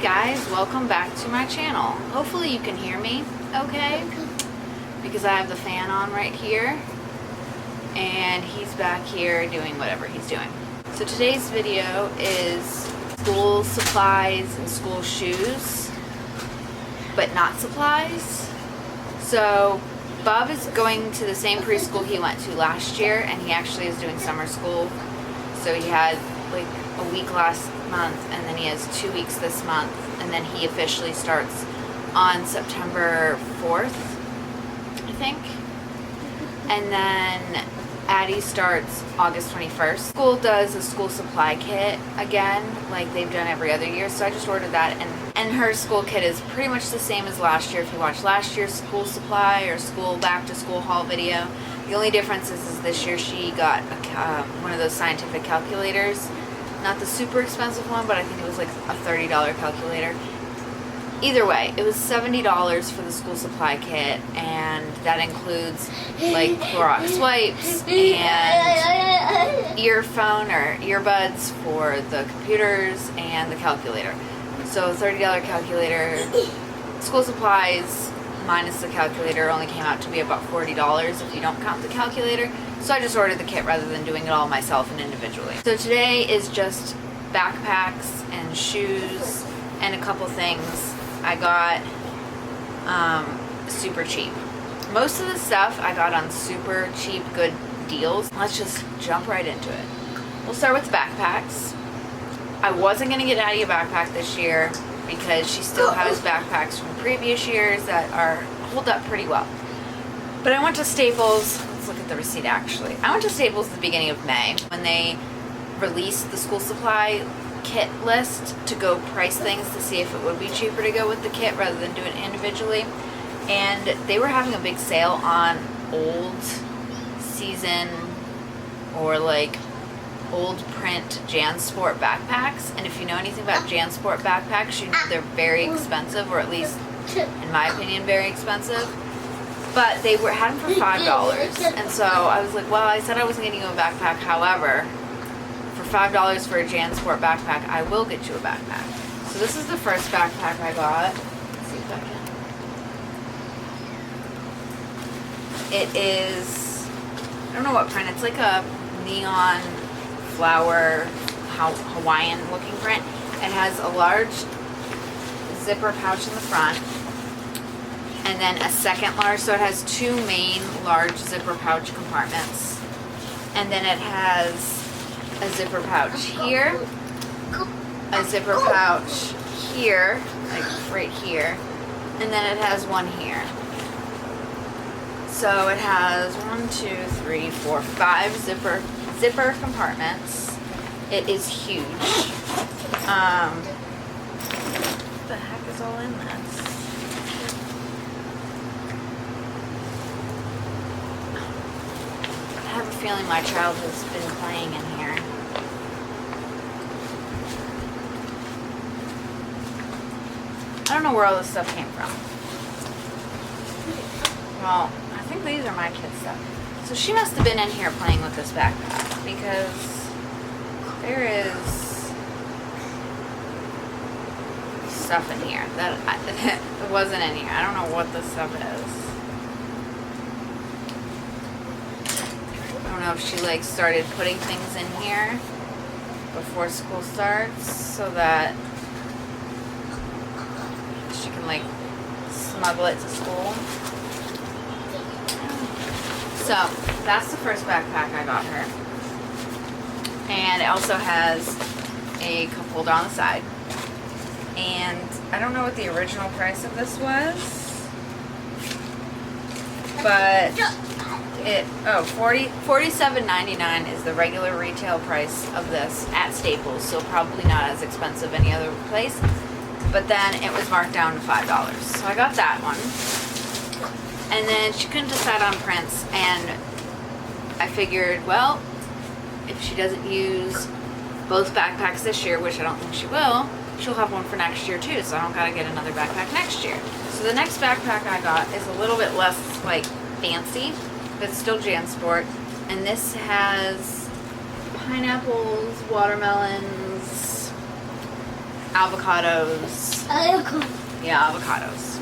guys, welcome back to my channel. Hopefully you can hear me okay, because I have the fan on right here and he's back here doing whatever he's doing. So today's video is school supplies and school shoes, but not supplies. So Bob is going to the same preschool he went to last year, and he actually is doing summer school. So he had like a week last month, and then he has 2 weeks this month, and then he officially starts on September 4th, I think. And then Addi starts August 21st. School does a school supply kit again, like they've done every other year, so I just ordered that, and her school kit is pretty much the same as last year. If you watched last year's school supply or school back to school haul video, the only difference is this year she got one of those scientific calculators. Not the super expensive one, but I think it was like a $30 calculator. Either way, it was $70 for the school supply kit, and that includes like Clorox wipes and earphone or earbuds for the computers and the calculator. So $30 calculator, school supplies minus the calculator only came out to be about $40 if you don't count the calculator. So I just ordered the kit rather than doing it all myself and individually. So today is just backpacks and shoes and a couple things I got super cheap. Most of the stuff I got on super cheap, good deals. Let's just jump right into it. We'll start with backpacks. I wasn't going to get Addi a backpack this year because she still has backpacks from previous years that hold up pretty well. But I went to Staples. Let's look at the receipt actually. I went to Staples at the beginning of May when they released the school supply kit list to go price things to see if it would be cheaper to go with the kit rather than do it individually. And they were having a big sale on old season or like old print JanSport backpacks. And if you know anything about JanSport backpacks, you know they're very expensive, or at least in my opinion very expensive. But they had them for $5, and so I was like, well, I said I wasn't getting you a backpack. However, for $5 for a JanSport backpack, I will get you a backpack. So this is the first backpack I got. Let's see if I can. It is, I don't know what print. It's like a neon flower Hawaiian looking print. It has a large zipper pouch in the front, and then a second large, so it has two main large zipper pouch compartments, and then it has a zipper pouch here, a zipper pouch here, like right here, and then it has one here. So it has 5 zipper compartments. It is huge. What the heck is all in this? I have a feeling my child has been playing in here. I don't know where all this stuff came from. Well, I think these are my kids' stuff. So she must have been in here playing with this backpack, because there is stuff in here that wasn't in here. I don't know what this stuff is. I don't know if she like started putting things in here before school starts so that she can like smuggle it to school. So that's the first backpack I got her, and it also has a cup holder on the side. And I don't know what the original price of this was, but $47.99 is the regular retail price of this at Staples, so probably not as expensive any other place. But then it was marked down to $5, so I got that one. And then she couldn't decide on prints, and I figured, well, if she doesn't use both backpacks this year, which I don't think she will, she'll have one for next year too, so I don't gotta get another backpack next year. So the next backpack I got is a little bit less like fancy, but still JanSport, and this has pineapples, watermelons, avocados. Yeah, avocados.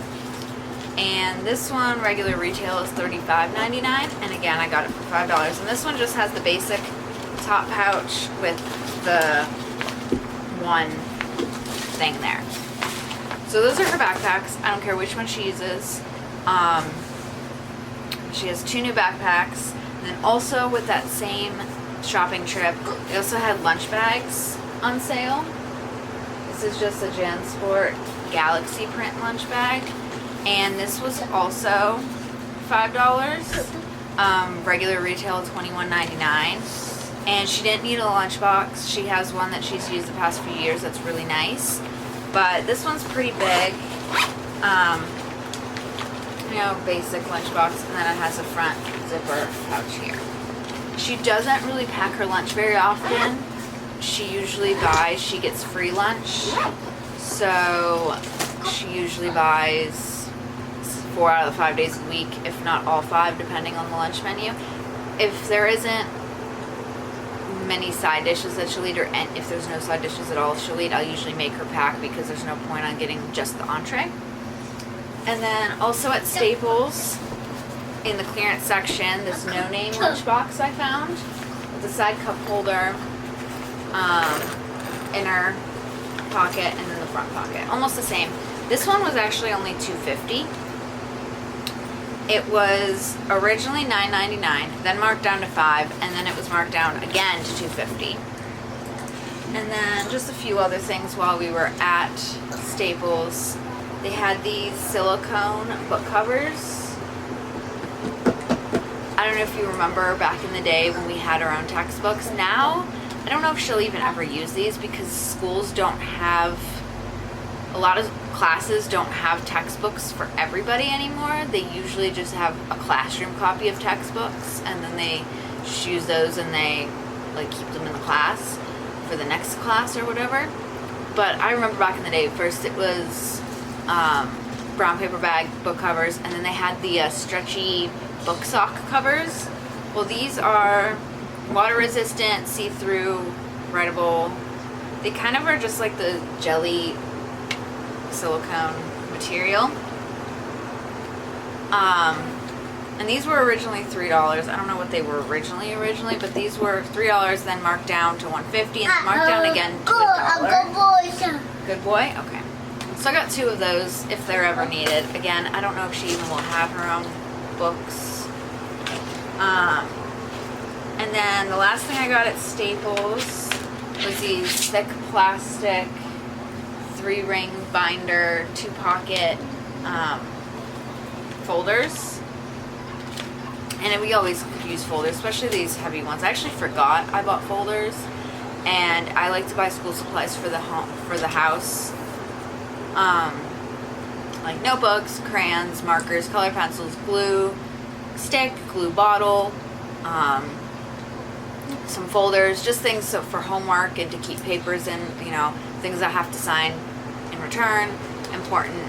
And this one, regular retail, is $35.99. And again, I got it for $5. And this one just has the basic top pouch with the one thing there. So those are her backpacks. I don't care which one she uses. She has 2 new backpacks. And then also with that same shopping trip, they also had lunch bags on sale. This is just a JanSport Galaxy print lunch bag. And this was also $5. Regular retail $21.99. And she didn't need a lunchbox. She has one that she's used the past few years that's really nice. But this one's pretty big. You know, basic lunchbox. And then it has a front zipper pouch here. She doesn't really pack her lunch very often. She usually buys, she gets free lunch. So she usually buys 4 out of the 5 days a week, if not all 5, depending on the lunch menu. If there isn't many side dishes that she'll eat, or if there's no side dishes at all she'll eat, I'll usually make her pack because there's no point on getting just the entree. And then also at Staples, in the clearance section, this no-name lunchbox I found with a side cup holder, inner pocket, and then the front pocket. Almost the same. This one was actually only $2.50. It was originally $9.99, then marked down to $5, and then it was marked down again to $2.50. And then just a few other things while we were at Staples. They had these silicone book covers. I don't know if you remember back in the day when we had our own textbooks. Now, I don't know if she'll even ever use these because schools don't have, a lot of classes don't have textbooks for everybody anymore. They usually just have a classroom copy of textbooks, and then they just use those and they like keep them in the class for the next class or whatever. But I remember back in the day, first it was brown paper bag book covers, and then they had the stretchy book sock covers. Well, these are water resistant, see-through, writable. They kind of are just like the jelly silicone material. And these were originally $3. I don't know what they were originally, but these were $3, then marked down to $1.50, and marked down again to $1. Good boy? Okay. So I got 2 of those if they're ever needed. Again, I don't know if she even will have her own books. And then the last thing I got at Staples was these thick plastic 3-ring binder 2-pocket folders. And we always use folders, especially these heavy ones. I actually forgot I bought folders, and I like to buy school supplies for the house. Like notebooks, crayons, markers, color pencils, glue stick, glue bottle, some folders, just things for homework and to keep papers in, you know, things I have to sign in return, important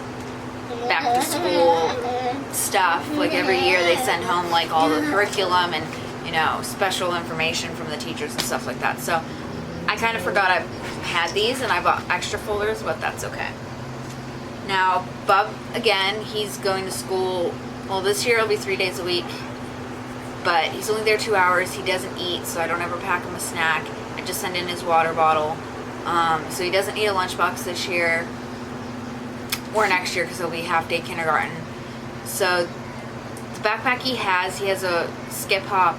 back to school stuff. Like every year they send home like all the curriculum and, you know, special information from the teachers and stuff like that. So I kind of forgot I had these and I bought extra folders, but that's okay. Now, Bub, again, he's going to school. Well, this year it'll be 3 days a week, but he's only there 2 hours. He doesn't eat, so I don't ever pack him a snack. I just send in his water bottle. So he doesn't need a lunchbox this year or next year because he'll be half-day kindergarten. So the backpack he has a skip hop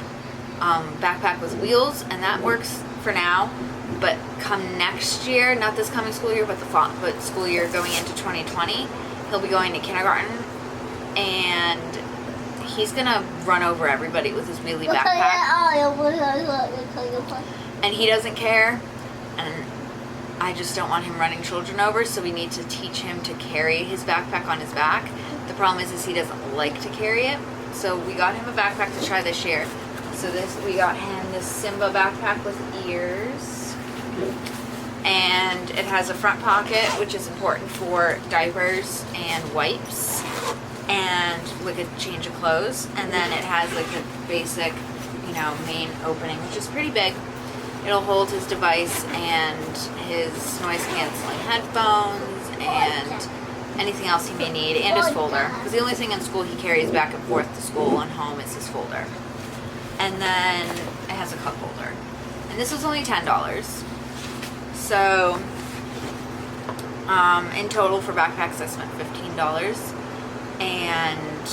backpack with wheels, and that works for now. But come next year, not this coming school year, but the school year going into 2020, he'll be going to kindergarten, and he's gonna run over everybody with his wheelie backpack. And he doesn't care, and I just don't want him running children over, so we need to teach him to carry his backpack on his back. The problem is he doesn't like to carry it, so we got him a backpack to try this year. So we got him this Simba backpack with ears. And it has a front pocket, which is important for diapers and wipes and like a change of clothes. And then it has like a basic, you know, main opening, which is pretty big. It'll hold his device and his noise canceling headphones and anything else he may need, and his folder, because the only thing in school he carries back and forth to school and home is his folder. And then it has a cup holder, and this was only $10. So in total for backpacks I spent $15, and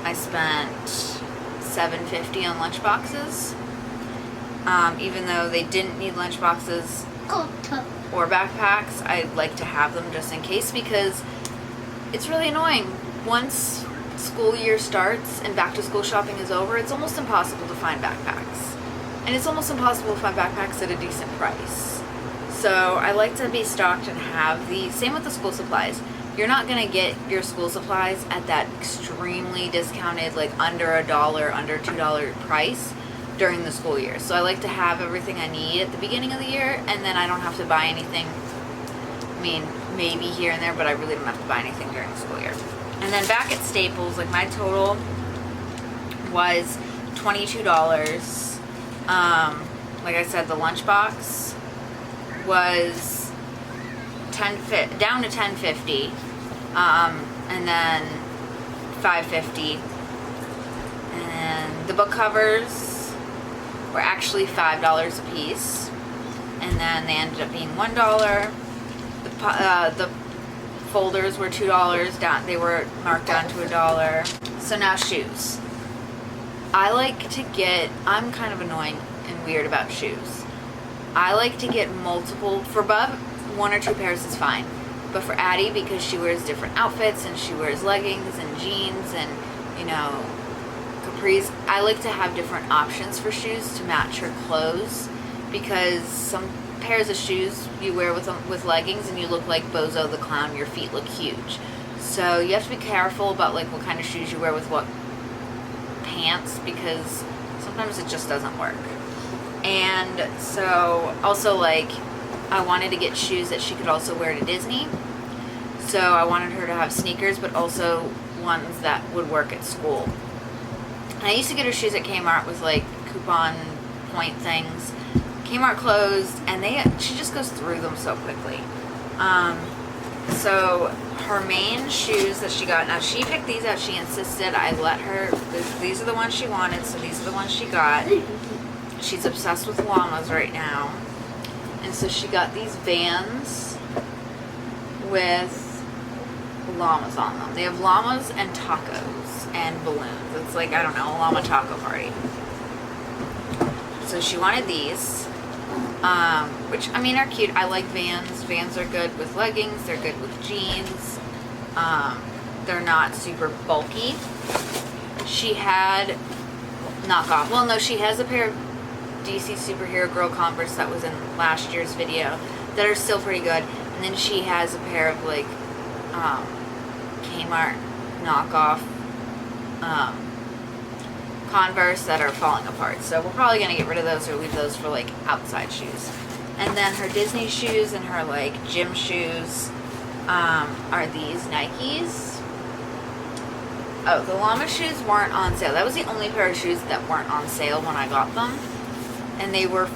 I spent $7.50 on lunch boxes. Even though they didn't need lunch boxes or backpacks, I'd like to have them just in case, because it's really annoying. Once school year starts and back to school shopping is over, it's almost impossible to find backpacks. And it's almost impossible to find backpacks at a decent price. So I like to be stocked and have the same with the school supplies. You're not going to get your school supplies at that extremely discounted, like under $1, under $2 price during the school year. So I like to have everything I need at the beginning of the year, and then I don't have to buy anything. I mean, maybe here and there, but I really don't have to buy anything during the school year. And then back at Staples, like my total was $22. Like I said, the lunchbox was down to $10.50, and then $5.50, and the book covers were actually $5 a piece, and then they ended up being $1. The folders were $2 down. They were marked down to $1. So now shoes. I like to get, I'm kind of annoying and weird about shoes. I like to get multiple, for Bub, 1 or 2 pairs is fine. But for Addi, because she wears different outfits and she wears leggings and jeans and, you know, capris, I like to have different options for shoes to match her clothes, because some pairs of shoes you wear with leggings and you look like Bozo the Clown, your feet look huge. So you have to be careful about like what kind of shoes you wear with what pants, because sometimes it just doesn't work. And so also, like, I wanted to get shoes that she could also wear to Disney. So I wanted her to have sneakers, but also ones that would work at school. And I used to get her shoes at Kmart with like coupon point things. Kmart closed, and she just goes through them so quickly. So her main shoes that she got, now she picked these out. She insisted I let her, these are the ones she wanted, so these are the ones she got. She's obsessed with llamas right now. And so she got these Vans with llamas on them. They have llamas and tacos and balloons. It's like, I don't know, a llama taco party. So she wanted these, which, I mean, are cute. I like Vans. Vans are good with leggings. They're good with jeans. They're not super bulky. She had knockoff. Well, no, she has a pair of DC Superhero Girl Converse that was in last year's video that are still pretty good. And then she has a pair of like Kmart knockoff Converse that are falling apart. So we're probably going to get rid of those or leave those for like outside shoes. And then her Disney shoes and her like gym shoes are these Nikes. Oh, the llama shoes weren't on sale. That was the only pair of shoes that weren't on sale when I got them. And they were,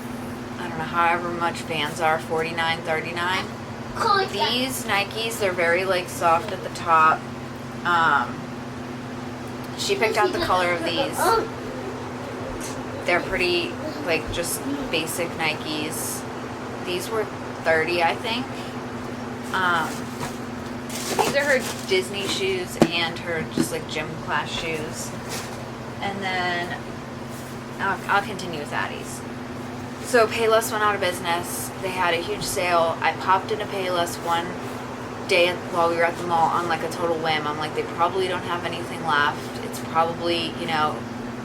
I don't know, however much Vans are, $49, $39. These Nikes, they're very like soft at the top. She picked out the color of these. They're pretty, like, just basic Nikes. These were $30, I think. So these are her Disney shoes and her just like gym class shoes. And then I'll continue with Addi's. So Payless went out of business. They had a huge sale. I popped into Payless one day while we were at the mall on like a total whim. I'm like, they probably don't have anything left. It's probably, you know,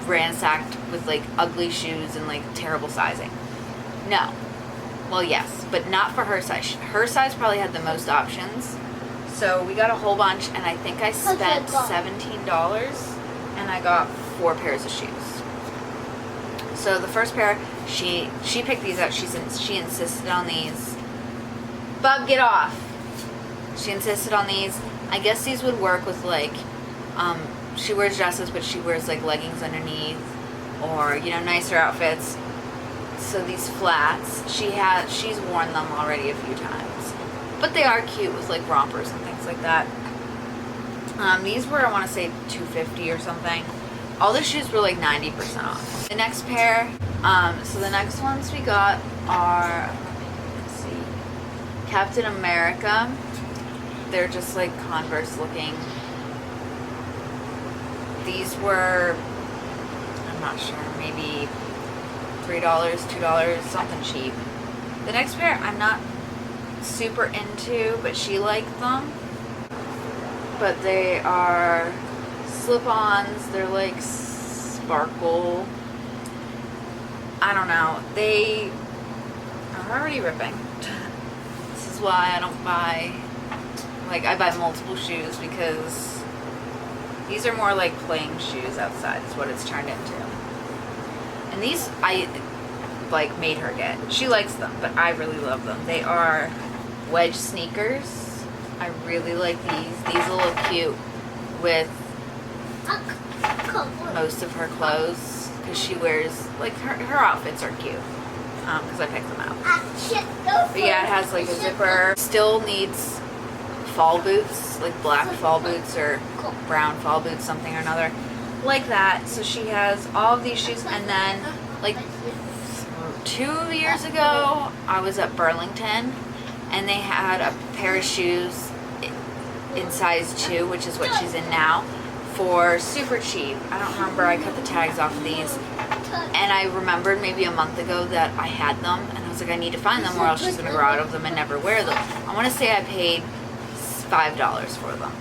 ransacked with like ugly shoes and like terrible sizing. No. Well, yes, but not for her size. Her size probably had the most options. So we got a whole bunch, and I think I spent $17, and I got 4 pairs of shoes. So the first pair, she picked these out. She insisted on these. Bub, get off. She insisted on these. I guess these would work with like, she wears dresses, but she wears like leggings underneath, or, you know, nicer outfits. So these flats, she's worn them already a few times, but they are cute with like rompers and things like that. These were, I want to say, $250 or something. All the shoes were like 90% off. The next pair, so the next ones we got are, let's see, Captain America. They're just like Converse looking. These were, I'm not sure, maybe $3, $2, something cheap. The next pair I'm not super into, but she liked them. But they are slip-ons. They're like sparkle. I don't know. They are already ripping. This is why I don't buy, like, I buy multiple shoes, because these are more like playing shoes outside is what it's turned into. And these I like made her get. She likes them, but I really love them. They are wedge sneakers. I really like these. These will look cute with most of her clothes, because she wears, like, her outfits are cute, because I picked them out. But yeah, it has like a zipper. Still needs fall boots, like black fall boots or brown fall boots, something or another like that. So she has all of these shoes. And then like 2 years ago I was at Burlington and they had a pair of shoes in size 2, which is what she's in now, for super cheap. I don't remember, I cut the tags off of these, and I remembered maybe a month ago that I had them, and I was like, I need to find them or else she's gonna grow out of them and never wear them. I want to say I paid $5 for them.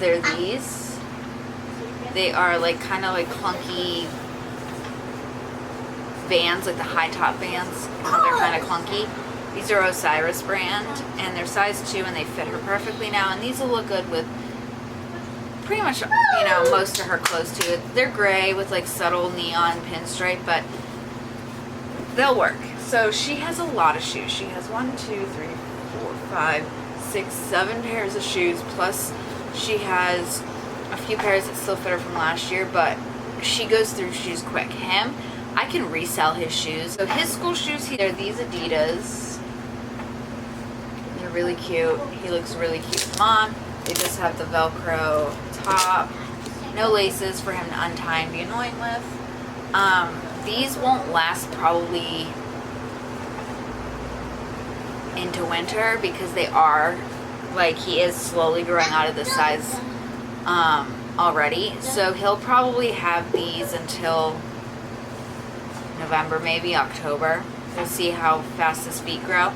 They're these. They are like kind of like clunky Vans, like the high top Vans. They're kind of clunky. These are Osiris brand, and they're size 2, and they fit her perfectly now. And these will look good with pretty much, you know, most of her clothes too. They're gray with like subtle neon pinstripe, but they'll work. So she has a lot of shoes. She has 1, 2, 3, 4, 5, 6, 7 pairs of shoes. Plus, she has a few pairs that still fit her from last year, but she goes through shoes quick. Him, I can resell his shoes. So his school shoes, they're these Adidas. They're really cute. He looks really cute with Mom. They just have the Velcro top, no laces for him to untie and be annoying with. These won't last probably into winter because they are, like, he is slowly growing out of this size already. So he'll probably have these until November, maybe October. We'll see how fast his feet grow.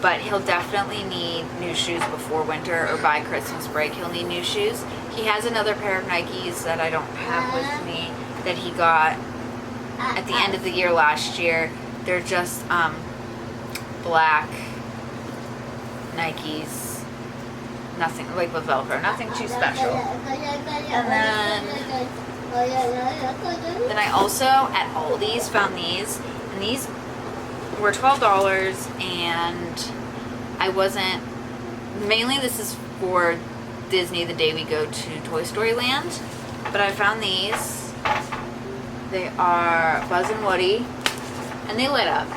But he'll definitely need new shoes before winter, or by Christmas break he'll need new shoes. He has another pair of Nikes that I don't have with me that he got at the end of the year last year. They're just black Nikes, nothing like with Velcro, nothing too special. And then I also at Aldi's found these, and these were $12, and I wasn't, mainly this is for Disney the day we go to Toy Story Land, but I found these. They are Buzz and Woody, and they lit up,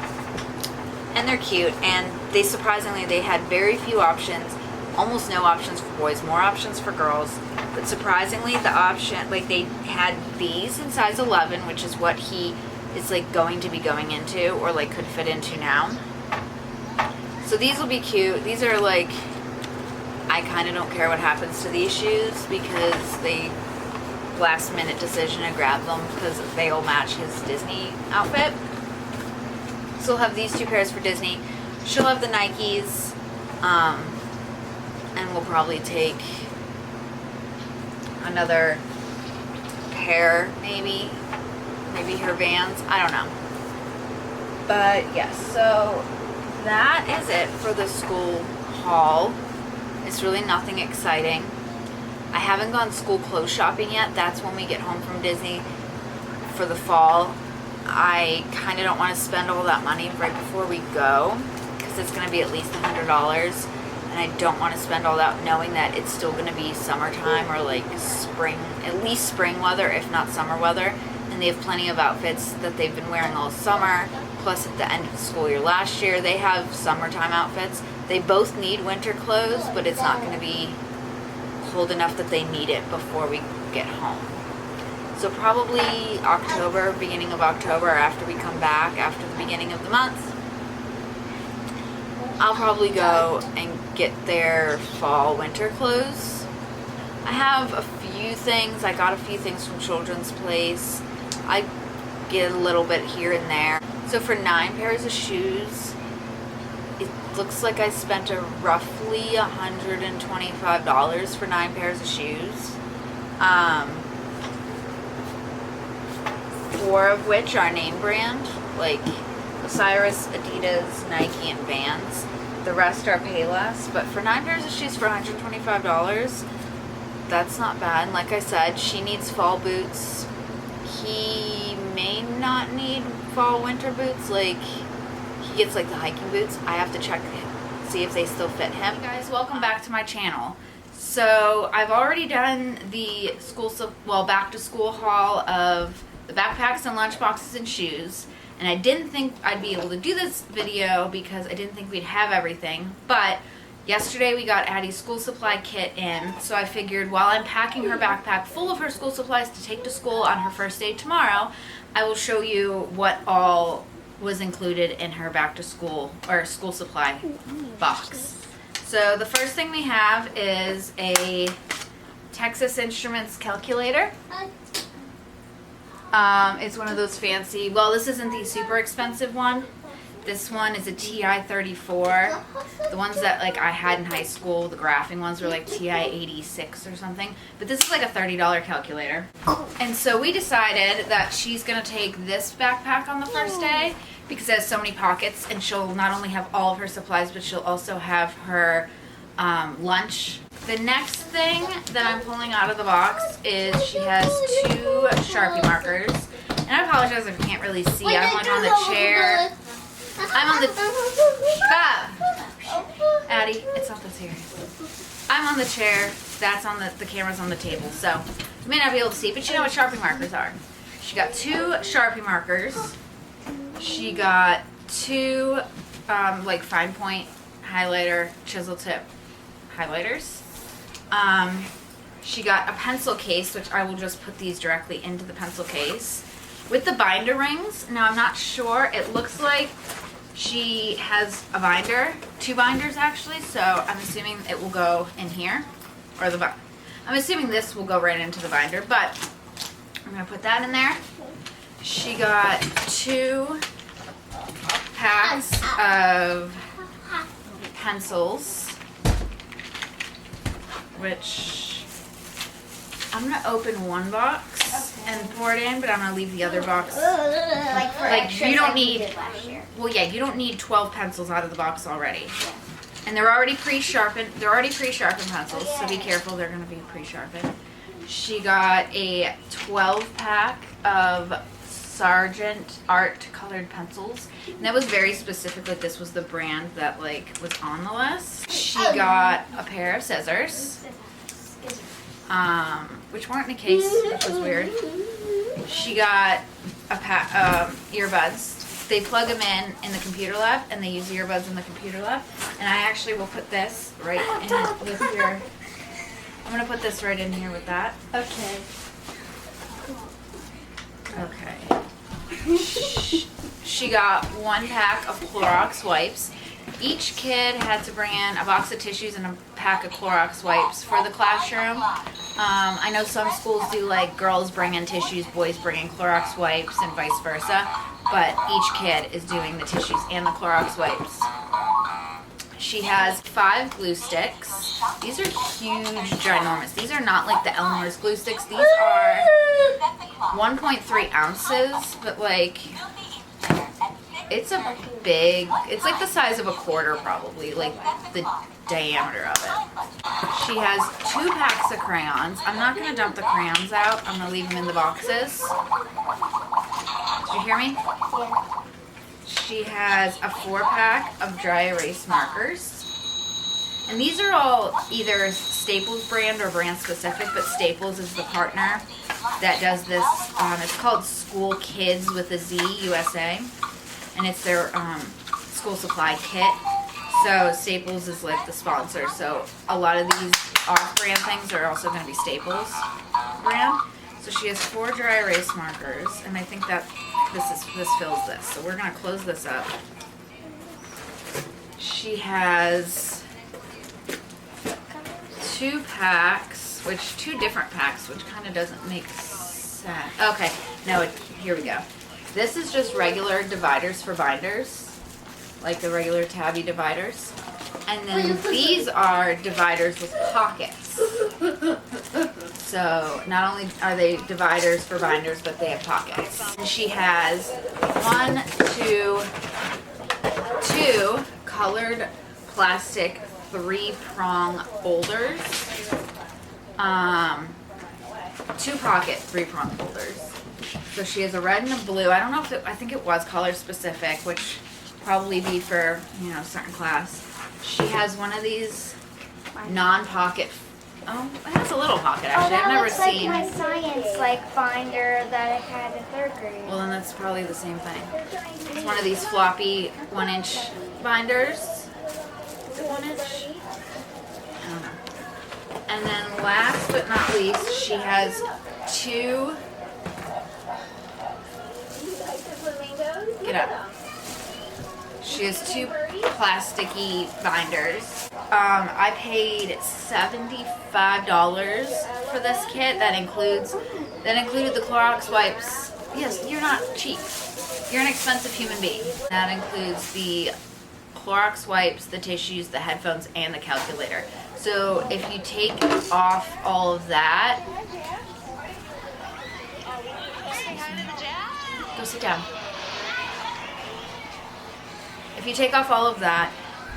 and they're cute, and they surprisingly, they had very few options, almost no options for boys, more options for girls, but surprisingly the option, like they had these in size 11, which is what he is like going to be going into, or like could fit into now. So these will be cute. These are like, I kind of don't care what happens to these shoes because they last minute decision to grab them because they'll match his Disney outfit. So we'll have these 2 pairs for Disney. She'll have the Nikes, and we'll probably take another pair, maybe her Vans, I don't know. But yes, so that is it for the school haul. It's really nothing exciting. I haven't gone school clothes shopping yet. That's when we get home from Disney for the fall. I kind of don't want to spend all that money right before we go because it's going to be at least $100, and I don't want to spend all that knowing that it's still going to be summertime or like spring, at least spring weather, if not summer weather. And and they have plenty of outfits that they've been wearing all summer. Plus at the end of the school year last year, they have summertime outfits. They both need winter clothes, but it's not going to be cold enough that they need it before we get home. So probably October, beginning of October, after we come back, after the beginning of the month, I'll probably go and get their fall winter clothes. I have a few things. I got a few things from Children's Place. I get a little bit here and there. So for 9 pairs of shoes, it looks like I spent roughly $125 for 9 pairs of shoes. 4 of which are name brand, like Osiris, Adidas, Nike, and Vans. The rest are Payless, but for 9 pairs of shoes for $125, that's not bad. And like I said, she needs fall boots. He may not need fall winter boots. Like, he gets like the hiking boots. I have to check, see if they still fit him. Hey guys, welcome back to my channel. So I've already done the back to school haul of the backpacks and lunch boxes and shoes. And I didn't think I'd be able to do this video because I didn't think we'd have everything. But yesterday we got Addi's school supply kit in, so I figured while I'm packing her backpack full of her school supplies to take to school on her first day tomorrow, I will show you what all was included in her back to school or school supply box. So the first thing we have is a Texas Instruments calculator. It's one of those fancy, well, this isn't the super expensive one. This one is a TI-34. The ones that like I had in high school, the graphing ones were like TI-86 or something. But this is like a $30 calculator. And so we decided that she's going to take this backpack on the first day because it has so many pockets, and she'll not only have all of her supplies, but she'll also have her lunch. The next thing that I'm pulling out of the box is she has 2 Sharpie markers. And I apologize if you can't really see. I'm like on the chair. I'm on the... Stop! Addi, it's not that serious. I'm on the chair. That's on the camera's on the table. So you may not be able to see, but you know what Sharpie markers are. She got 2 Sharpie markers. She got 2 like fine point highlighter, chisel tip highlighters. She got a pencil case, which I will just put these directly into the pencil case with the binder rings. Now I'm not sure, it looks like she has a binder, 2 binders actually, so I'm assuming it will go in here, or I'm assuming this will go right into the binder, but I'm gonna put that in there. She got 2 packs of pencils, which I'm gonna open one box and pour it in, but I'm gonna leave the other box. Like you don't need. Well, yeah, you don't need 12 pencils out of the box already. Yeah. And they're already pre-sharpened. They're already pre-sharpened pencils, so be careful. They're gonna be pre-sharpened. She got a 12 pack of Sargent Art colored pencils, and that was very specific. Like this was the brand that like was on the list. She got a pair of scissors, which weren't in a case, which was weird. She got a pack earbuds. They plug them in the computer lab, and they use earbuds in the computer lab. And I actually will put this right in with your. I'm gonna put this right in here with that. Okay. Okay. She got 1 pack of Clorox wipes. Each kid had to bring in a box of tissues and a pack of Clorox wipes for the classroom. I know some schools do like girls bring in tissues, boys bring in Clorox wipes, and vice versa. But each kid is doing the tissues and the Clorox wipes. She has 5 glue sticks. These are huge, ginormous. These are not like the Elmer's glue sticks. These are 1.3 ounces, but like, it's a big, it's like the size of a quarter probably, like the diameter of it. She has 2 packs of crayons. I'm not going to dump the crayons out. I'm going to leave them in the boxes. Did you hear me? Yeah. She has a 4 pack of dry erase markers. And these are all either Staples brand or brand specific, but Staples is the partner that does this. It's called School Kids with a Z USA, and it's their school supply kit. So Staples is like the sponsor. So a lot of these off-brand things are also going to be Staples brand. So she has 4 dry erase markers, and I think that this fills this. So we're going to close this up. She has 2 packs, two different packs, which kind of doesn't make sense. Okay, no, here we go. This is just regular dividers for binders, like the regular tabby dividers. And then these are dividers with pockets. So not only are they dividers for binders, but they have pockets. And she has 2 colored plastic 3-prong folders. 2 pocket 3-prong folders. So she has a red and a blue. I don't know if I think it was color specific, which probably be for, you know, a certain class. She has one of these non-pocket. Oh, it has a little pocket actually. I've never seen. Like my science binder that I had in 3rd grade. Well, then that's probably the same thing. It's one of these floppy 1-inch binders. Is it 1 inch? I don't know. And then last but not least, she has 2. Get up. She has 2 plasticky binders. I paid $75 for this kit. That included the Clorox wipes. Yes, you're not cheap. You're an expensive human being. That includes the Clorox wipes, the tissues, the headphones, and the calculator. So if you take off all of that, go sit down. If you take off all of that,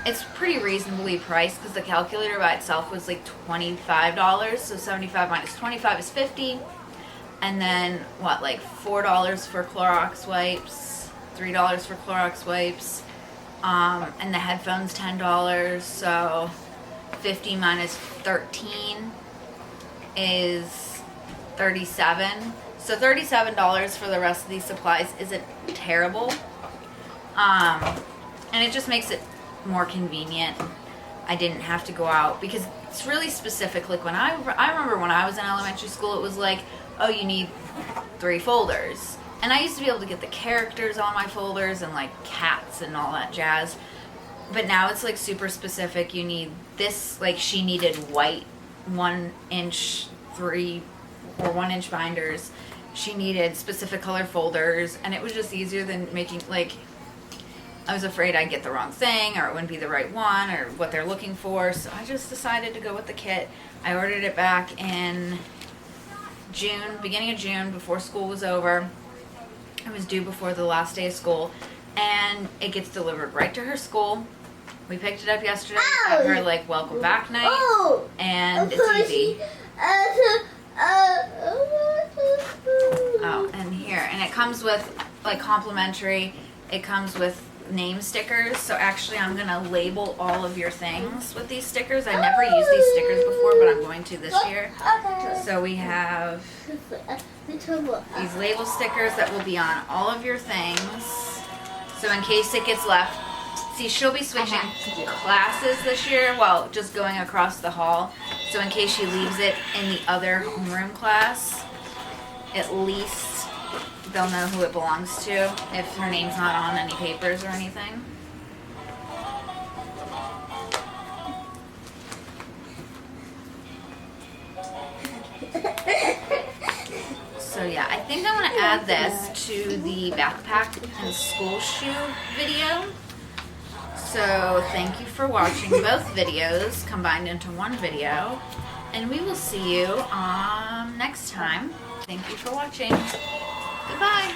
it's pretty reasonably priced because the calculator by itself was like $25. So 75 minus 25 is 50. And then what, like $4 for Clorox wipes, $3 for Clorox wipes, and the headphones $10. So 50 minus 13 is 37. So $37 for the rest of these supplies isn't terrible. And it just makes it more convenient. I didn't have to go out because it's really specific. Like I remember when I was in elementary school, it was like, oh, you need 3 folders. And I used to be able to get the characters on my folders and like cats and all that jazz. But now it's like super specific. You need this, like she needed white 1-inch 3 or 1-inch binders. She needed specific color folders, and it was just easier than making like, I was afraid I'd get the wrong thing or it wouldn't be the right one or what they're looking for. So I just decided to go with the kit. I ordered it back in June, beginning of June, before school was over. It was due before the last day of school, and it gets delivered right to her school. We picked it up yesterday at her like welcome back night, and it's easy. Oh, and here, and it comes with like complimentary. It comes with name stickers. So actually I'm gonna label all of your things with these stickers. I never used these stickers before, but I'm going to this year. So we have these label stickers that will be on all of your things. So in case it gets left, see, she'll be switching classes this year, well, just going across the hall. So in case she leaves it in the other homeroom class, at least they'll know who it belongs to if her name's not on any papers or anything. So yeah, I think I'm going to add this to the backpack and school shoe video. So thank you for watching both videos combined into one video, and we will see you next time. Thank you for watching. Goodbye.